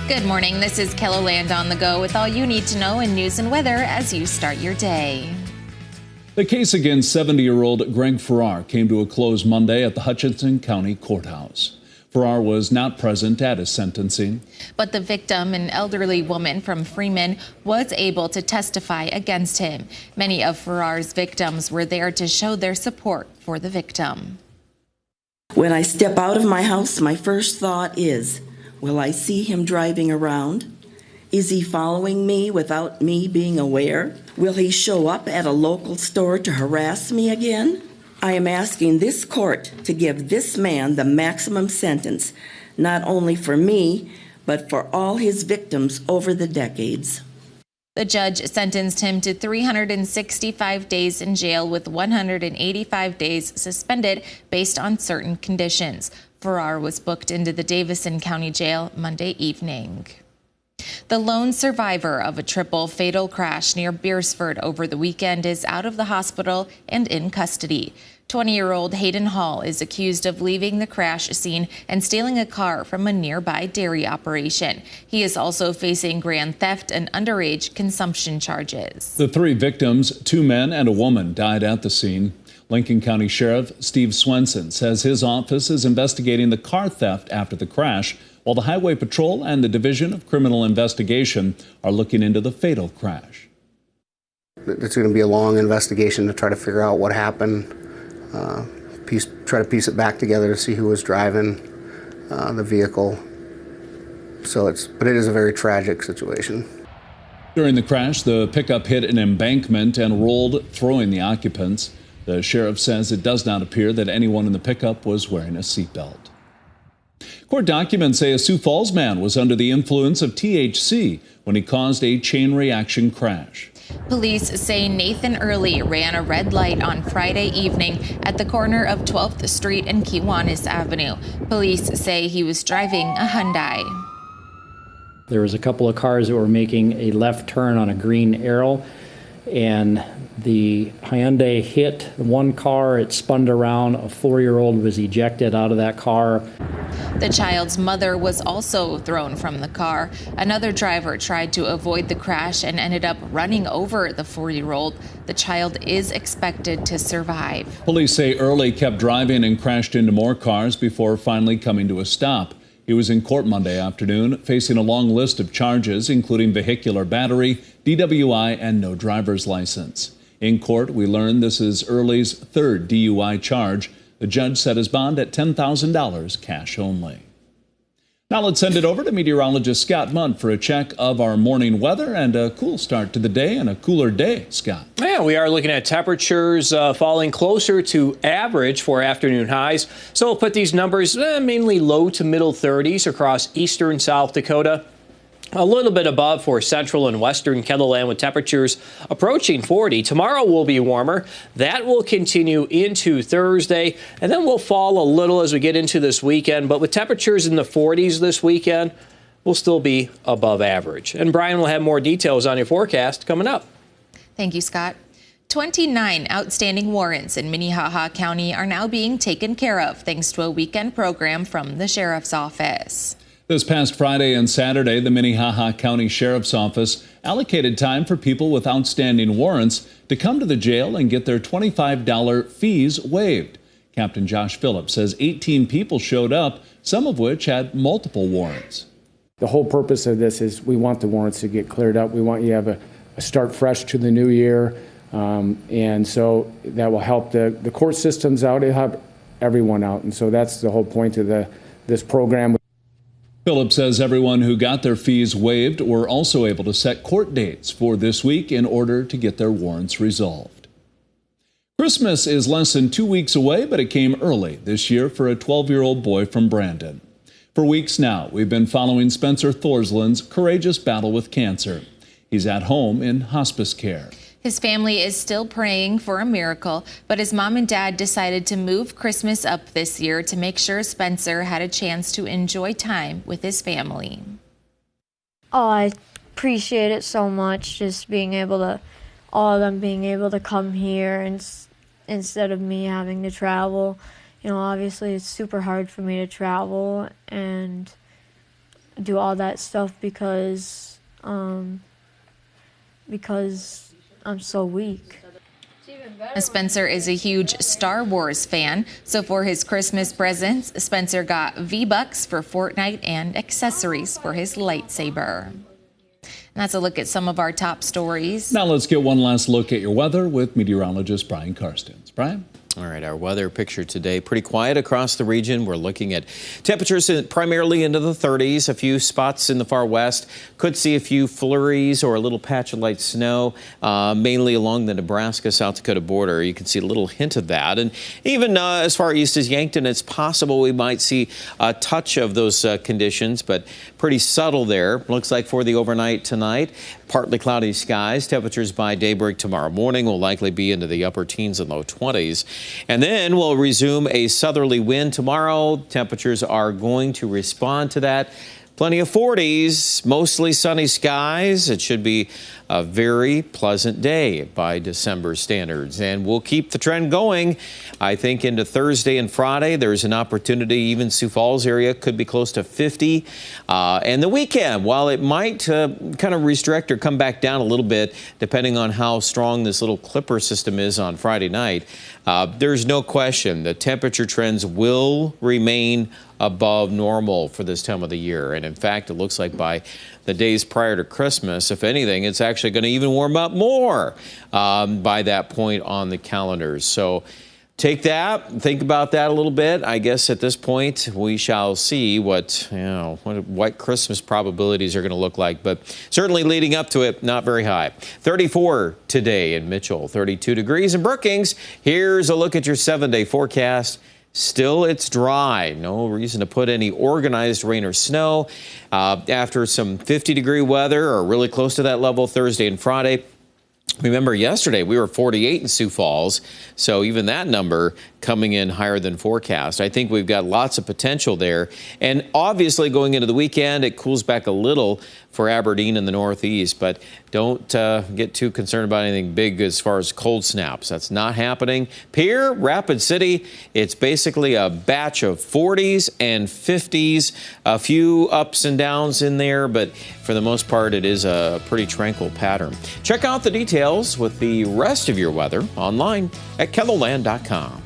Good morning. This is Kelloland on the go with all you need to know in news and weather as you start your day. The case against 70-year-old Greg Farrar came to a close Monday at the Hutchinson County Courthouse. Farrar was not present at his sentencing. But the victim, an elderly woman from Freeman, was able to testify against him. Many of Farrar's victims were there to show their support for the victim. When I step out of my house, my first thought is, will I see him driving around? Is he following me without me being aware? Will he show up at a local store to harass me again? I am asking this court to give this man the maximum sentence, not only for me, but for all his victims over the decades. The judge sentenced him to 365 days in jail with 185 days suspended based on certain conditions. Farrar was booked into the Davison County Jail Monday evening. The lone survivor of a triple fatal crash near Beersford over the weekend is out of the hospital and in custody. 20-year-old Hayden Hall is accused of leaving the crash scene and stealing a car from a nearby dairy operation. He is also facing grand theft and underage consumption charges. The three victims, 2 men and a woman, died at the scene. Lincoln County Sheriff Steve Swenson says his office is investigating the car theft after the crash, while the Highway Patrol and the Division of Criminal Investigation are looking into the fatal crash. It's going to be a long investigation to try to figure out what happened, try to piece it back together to see who was driving the vehicle. But it is a very tragic situation. During the crash, the pickup hit an embankment and rolled, throwing the occupants. The sheriff says it does not appear that anyone in the pickup was wearing a seatbelt. Court documents say a Sioux Falls man was under the influence of THC when he caused a chain reaction crash. Police say Nathan Early ran a red light on Friday evening at the corner of 12th Street and Kiwanis Avenue. Police say he was driving a Hyundai. There was a couple of cars that were making a left turn on a green arrow, and the Hyundai hit one car. It spun around. A 4-year-old was ejected out of that car. The child's mother was also thrown from the car. Another driver tried to avoid the crash and ended up running over the 4-year-old. The child is expected to survive. Police say Early kept driving and crashed into more cars before finally coming to a stop. He was in court Monday afternoon, facing a long list of charges, including vehicular battery, DWI, and no driver's license. In court, we learned this is Early's 3rd DUI charge. The judge set his bond at $10,000 cash only. Now let's send it over to meteorologist Scott Mudd for a check of our morning weather and a cool start to the day and a cooler day, Scott. Yeah, we are looking at temperatures falling closer to average for afternoon highs. So we'll put these numbers mainly low to middle 30s across eastern South Dakota. A little bit above for central and western Kettleland with temperatures approaching 40. Tomorrow will be warmer. That will continue into Thursday, and then we'll fall a little as we get into this weekend. But with temperatures in the 40s this weekend, we'll still be above average. And Brian will have more details on your forecast coming up. Thank you, Scott. 29 outstanding warrants in Minnehaha County are now being taken care of thanks to a weekend program from the sheriff's office. This past Friday and Saturday, the Minnehaha County Sheriff's Office allocated time for people with outstanding warrants to come to the jail and get their $25 fees waived. Captain Josh Phillips says 18 people showed up, some of which had multiple warrants. The whole purpose of this is we want the warrants to get cleared up. We want you to have a start fresh to the new year. And so that will help the court systems out. It'll help everyone out. And so that's the whole point of this program. Phillips says everyone who got their fees waived were also able to set court dates for this week in order to get their warrants resolved. Christmas is less than 2 weeks away, but it came early this year for a 12-year-old boy from Brandon. For weeks now, we've been following Spencer Thorsland's courageous battle with cancer. He's at home in hospice care. His family is still praying for a miracle, but his mom and dad decided to move Christmas up this year to make sure Spencer had a chance to enjoy time with his family. Oh, I appreciate it so much, just being able to, all of them being able to come here and instead of me having to travel. You know, obviously it's super hard for me to travel, and do all that stuff because I'm so weak. Spencer is a huge Star Wars fan, so for his Christmas presents, Spencer got V-Bucks for Fortnite and accessories for his lightsaber. And that's a look at some of our top stories. Now let's get one last look at your weather with meteorologist Brian Karstens. Brian? All right, our weather picture today, pretty quiet across the region. We're looking at temperatures primarily into the 30s, a few spots in the far west. Could see a few flurries or a little patch of light snow, mainly along the Nebraska-South Dakota border. You can see a little hint of that. And even as far east as Yankton, it's possible we might see a touch of those conditions, but pretty subtle there. Looks like for the overnight tonight, partly cloudy skies. Temperatures by daybreak tomorrow morning will likely be into the upper teens and low 20s. And then we'll resume a southerly wind tomorrow. Temperatures are going to respond to that. Plenty of 40s, mostly sunny skies. It should be a very pleasant day by December standards. And we'll keep the trend going, I think, into Thursday and Friday. There's an opportunity, even Sioux Falls area could be close to 50. And the weekend, while it might kind of restrict or come back down a little bit, depending on how strong this little clipper system is on Friday night, there's no question the temperature trends will remain above normal for this time of the year. And in fact, it looks like by the days prior to Christmas, if anything, it's actually going to even warm up more by that point on the calendars. So take that, think about that a little bit. I guess at this point, we shall see what Christmas probabilities are going to look like. But certainly leading up to it, not very high. 34 today in Mitchell, 32 degrees in Brookings. Here's a look at your 7-day forecast. Still, it's dry. No reason to put any organized rain or snow. After some 50-degree weather or really close to that level Thursday and Friday. Remember, yesterday we were 48 in Sioux Falls, so even that number coming in higher than forecast. I think we've got lots of potential there. And obviously, going into the weekend, it cools back a little for Aberdeen in the Northeast, but don't get too concerned about anything big as far as cold snaps. That's not happening. Pierre, Rapid City, it's basically a batch of 40s and 50s, a few ups and downs in there, but for the most part, it is a pretty tranquil pattern. Check out the details with the rest of your weather online at KELOLAND.com.